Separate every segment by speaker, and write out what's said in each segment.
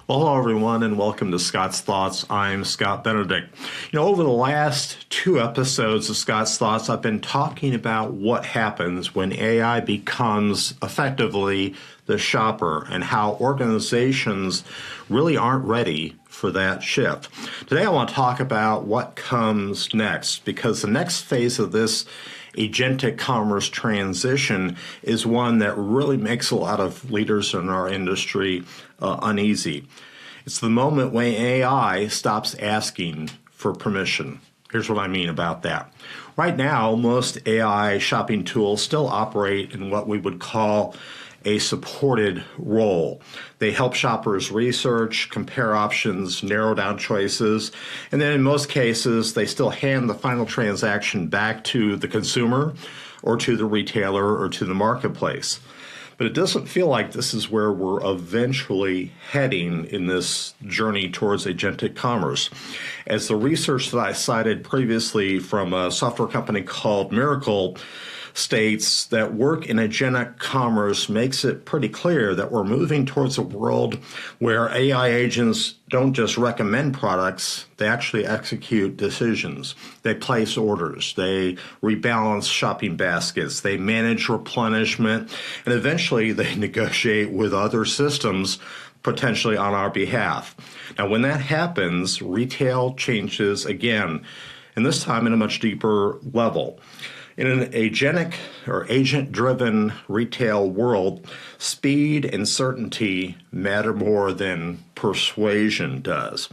Speaker 1: Well, hello, everyone, and welcome to Scott's Thoughts. I'm Scott Benedict. Over the last two episodes of Scott's Thoughts, I've been talking about what happens when AI becomes effectively the shopper and how organizations really aren't ready for that shift. Today, I want to talk about what comes next, because the next phase of this agentic commerce transition is one that really makes a lot of leaders in our industry uneasy. It's the moment when AI stops asking for permission. Here's what I mean about that. Right now, most AI shopping tools still operate in what we would call a supported role. They help shoppers research, compare options, narrow down choices, and then in most cases, they still hand the final transaction back to the consumer or to the retailer or to the marketplace. But it doesn't feel like this is where we're eventually heading in this journey towards agentic commerce. As the research that I cited previously from a software company called Miracle states, that work in agentic commerce makes it pretty clear that we're moving towards a world where AI agents don't just recommend products, they actually execute decisions. They place orders, they rebalance shopping baskets, they manage replenishment, and eventually they negotiate with other systems potentially on our behalf. Now, when that happens, retail changes again, and this time in a much deeper level. In an agentic or agent-driven retail world, speed and certainty matter more than persuasion does.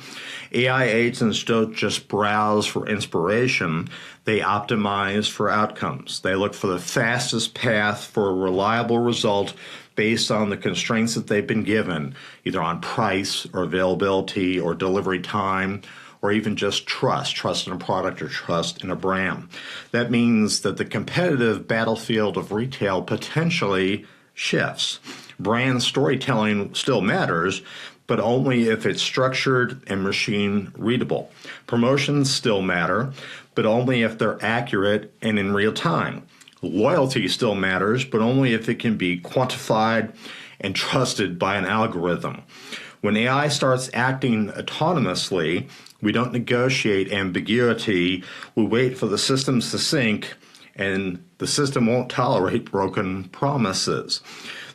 Speaker 1: AI agents don't just browse for inspiration, they optimize for outcomes. They look for the fastest path for a reliable result based on the constraints that they've been given, either on price or availability or delivery time, or even just trust in a product or trust in a brand. That means that the competitive battlefield of retail potentially shifts. Brand storytelling still matters, but only if it's structured and machine-readable. Promotions still matter, but only if they're accurate and in real time. Loyalty still matters, but only if it can be quantified and trusted by an algorithm. When AI starts acting autonomously, we don't negotiate ambiguity, we wait for the systems to sync, and the system won't tolerate broken promises.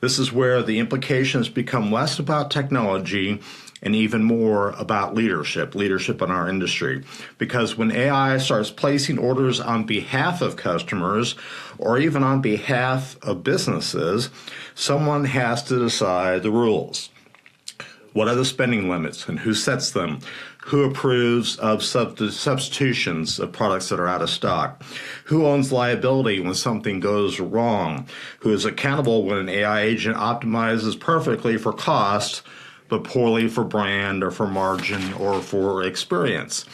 Speaker 1: This is where the implications become less about technology and even more about leadership in our industry. Because when AI starts placing orders on behalf of customers or even on behalf of businesses, someone has to decide the rules. What are the spending limits and who sets them? Who approves of substitutions of products that are out of stock? Who owns liability when something goes wrong? Who is accountable when an AI agent optimizes perfectly for cost, but poorly for brand or for margin or for experience?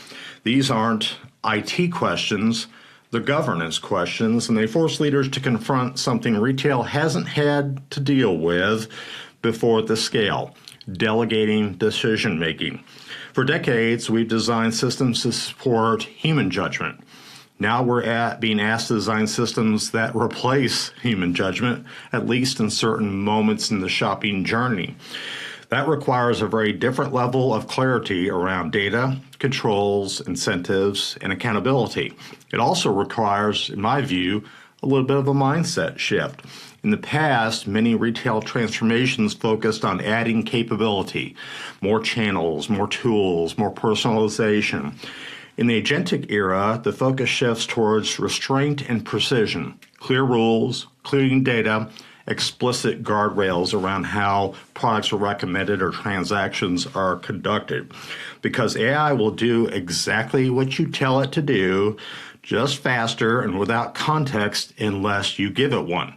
Speaker 1: These aren't IT questions, they're governance questions, and they force leaders to confront something retail hasn't had to deal with before at this scale: delegating decision-making. For decades, we've designed systems to support human judgment. Now we're being asked to design systems that replace human judgment, at least in certain moments in the shopping journey. That requires a very different level of clarity around data, controls, incentives, and accountability. It also requires, in my view, a little bit of a mindset shift. In the past, many retail transformations focused on adding capability, more channels, more tools, more personalization. In the agentic era, the focus shifts towards restraint and precision, clear rules, clean data, explicit guardrails around how products are recommended or transactions are conducted. Because AI will do exactly what you tell it to do, just faster and without context unless you give it one.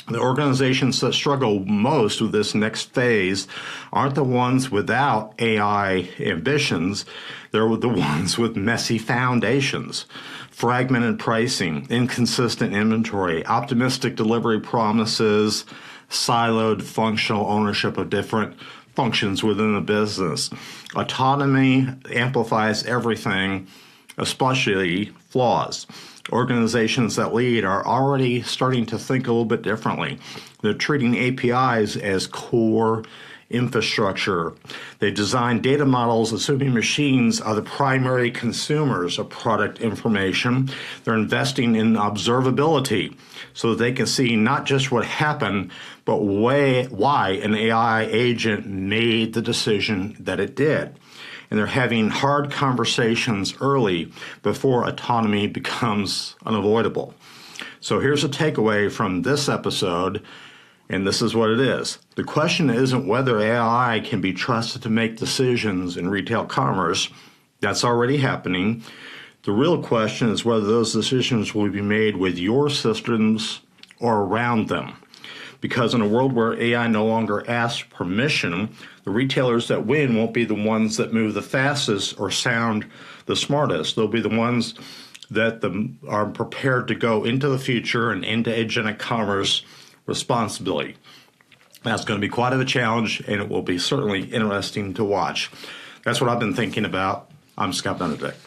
Speaker 1: The organizations that struggle most with this next phase aren't the ones without AI ambitions, they're the ones with messy foundations. Fragmented pricing, inconsistent inventory, optimistic delivery promises, siloed functional ownership of different functions within the business. Autonomy amplifies everything, especially flaws. Organizations that lead are already starting to think a little bit differently. They're treating APIs as core infrastructure. They design data models assuming machines are the primary consumers of product information. They're investing in observability so that they can see not just what happened, but why an AI agent made the decision that it did. And they're having hard conversations early before autonomy becomes unavoidable. So here's a takeaway from this episode, and this is what it is. The question isn't whether AI can be trusted to make decisions in retail commerce. That's already happening. The real question is whether those decisions will be made with your systems or around them. Because in a world where AI no longer asks permission, the retailers that win won't be the ones that move the fastest or sound the smartest. They'll be the ones that are prepared to go into the future and into agentic commerce responsibility. That's going to be quite of a challenge, and it will be certainly interesting to watch. That's what I've been thinking about. I'm Scott Benedict.